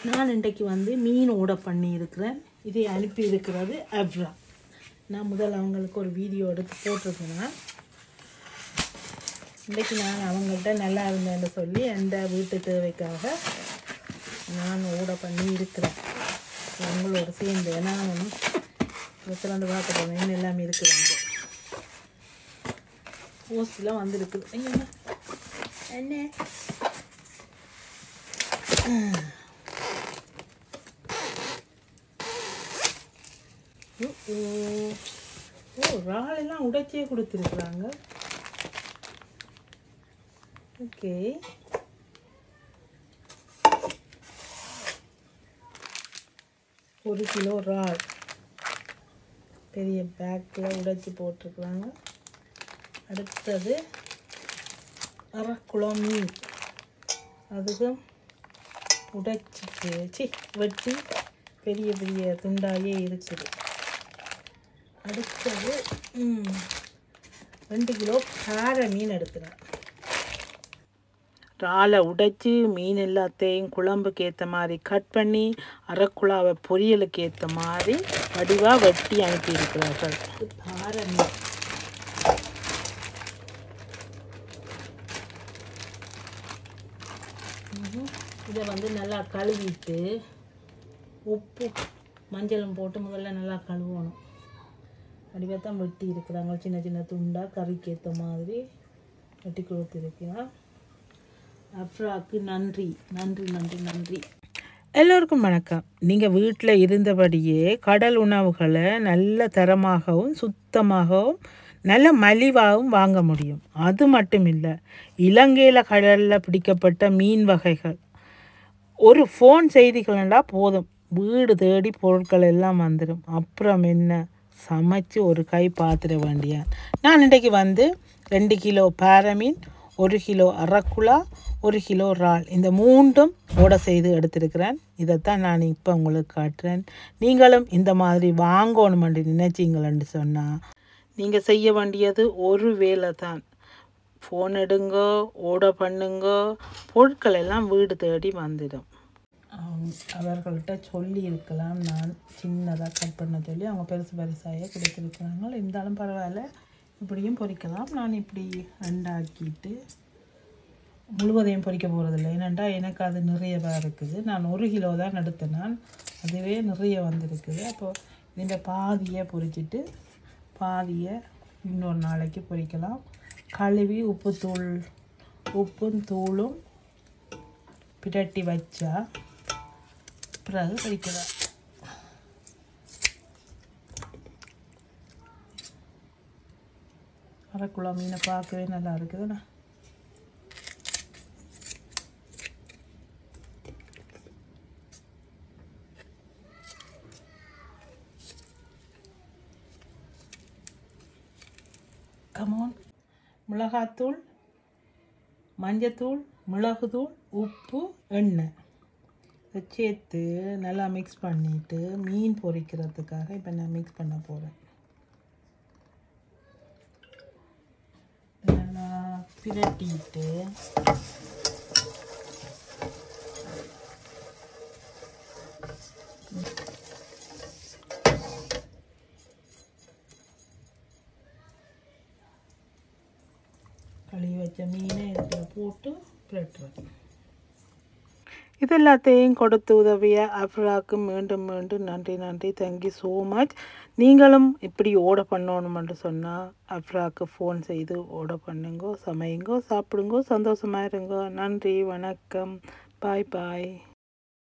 நான் இன்றைக்கு வந்து மீன் ஆர்டர் பண்ணியிருக்கிறேன். இதை அனுப்பி இருக்கிறது அப்ரா. நான் முதல் அவங்களுக்கு ஒரு வீடியோ எடுத்து போட்டிருக்கேன். இன்றைக்கு நான் அவங்கள்ட்ட நல்லா இருந்தேன்னு சொல்லி அந்த வீட்டு தேவைக்காக நான் ஆர்டர் பண்ணி இருக்கிறேன். அவங்களோட சேர்ந்து நான் ரெஸ்டாரண்ட் பார்க்க போனேன். எல்லாமே இருக்குது. வந்து போஸ்ட்லாம் வந்துருக்குது. ஐயோ என்ன இறாலெல்லாம் உடைச்சே கொடுத்துருக்குறாங்க. ஓகே, ஒரு கிலோ இறால் பெரிய பேக்கில் உடைச்சி போட்டிருக்குறாங்க. அடுத்தது அரைக்குளோ மீன், அதுக்கும் உடைச்சி வெட்டி பெரிய பெரிய துண்டாயே இருக்குது. அடுத்தது 2 கிலோ பாறை மீன் எடுக்கிறேன். இறாலை உடைச்சி மீன் எல்லாத்தையும் குழம்புக்கு ஏற்ற மாதிரி கட் பண்ணி அரைக்குழாவை பொரியலுக்கு ஏற்ற மாதிரி வடிவாக வெட்டி அனுப்பியிருக்கிறார்கள். பாறை மீன் இதை வந்து நல்லா கழுவிட்டு உப்பு மஞ்சளும் போட்டு முதல்ல நல்லா கழுவணும். வடிவாக தான் வெட்டி இருக்கிறாங்க. சின்ன சின்ன துண்டாக கறிக்கு ஏற்ற மாதிரி வெட்டி கொடுத்துருக்கிறேன். அப்ராக்கு நன்றி நன்றி நன்றி நன்றி. எல்லோருக்கும் வணக்கம். நீங்கள் வீட்டில் இருந்தபடியே கடல் உணவுகளை நல்ல தரமாகவும் சுத்தமாகவும் நல்ல மலிவாகவும் வாங்க முடியும். அது மட்டும் இல்லை, இலங்கையில் கடலில் பிடிக்கப்பட்ட மீன் வகைகள் ஒரு ஃபோன் செய்திகள்னா போதும், வீடு தேடி பொருட்கள் எல்லாம் வந்துடும். அப்புறம் என்ன, சமைச்சு ஒரு கை பார்த்துட வேண்டிய. நான் இன்றைக்கு வந்து 2 கிலோ பாறை மீன், 1 கிலோ அரைக்குழா, 1 கிலோ இறால், இந்த 3ம் ஆர்டர் செய்து எடுத்திருக்கிறேன். இதைத்தான் நான் இப்போ உங்களுக்கு காட்டுறேன். நீங்களும் இந்த மாதிரி வாங்கணுமென்று நினைச்சிங்களன்னு சொன்னால் நீங்கள் செய்ய வேண்டியது ஒரு வேலை தான். ஃபோன் எடுங்கோ, ஆர்டர் பண்ணுங்கோ, பொருட்கள் எல்லாம் வீடு தேடி வந்துடும். அவர்கள்ட்ட சொல்லி இருக்கலாம், நான் சின்னதாக கட் பண்ண சொல்லி அவங்க பெருசு பெருசாக கொடுத்துருக்குறாங்க. இருந்தாலும் பரவாயில்ல, இப்படியும் பொரிக்கலாம். நான் இப்படி ரெண்டாக்கிட்டு முழுவதையும் பொரிக்க போகிறதில்ல. ஏன்னாண்டா எனக்கு அது நிறையவாக இருக்குது. நான் 1 கிலோ தான் எடுத்தேன். நான் அதுவே நிறைய வந்திருக்குது. அப்போது இந்த பாதியை பொரிச்சிட்டு பாதியை இன்னொரு நாளைக்கு பொரிக்கலாம். கழுவி உப்பும் தூளும் பிரட்டி வச்சா பிறகு பொரிக்கலாம். அரைக்குழா மீனை பார்க்கவே நல்லா இருக்குதுண்ணா. கமான், மிளகாத்தூள், மஞ்சத்தூள், மிளகுத்தூள், உப்பு, எண்ணெய் இதை சேர்த்து நல்லா மிக்ஸ் பண்ணிவிட்டு மீன் பொரிக்கிறதுக்காக இப்போ நான் மிக்ஸ் பண்ண போகிறேன். நல்லா பிரட்டிட்டு கழுவி வச்ச மீனை இதில் போட்டு பிரட்டுறேன். இது எல்லாத்தையும் கொடுத்து உதவிய அப்ராக்கு மீண்டும் மீண்டும் நன்றி நன்றி. Thank you so much. நீங்களும் இப்படி ஆர்டர் பண்ணணுமென்று சொன்னால் அப்ராக்கு ஃபோன் செய்து ஆர்டர் பண்ணுங்கோ, சமையுங்கோ, சாப்பிடுங்கோ, சந்தோஷமாக இருங்கோ. நன்றி, வணக்கம், பாய் பாய்.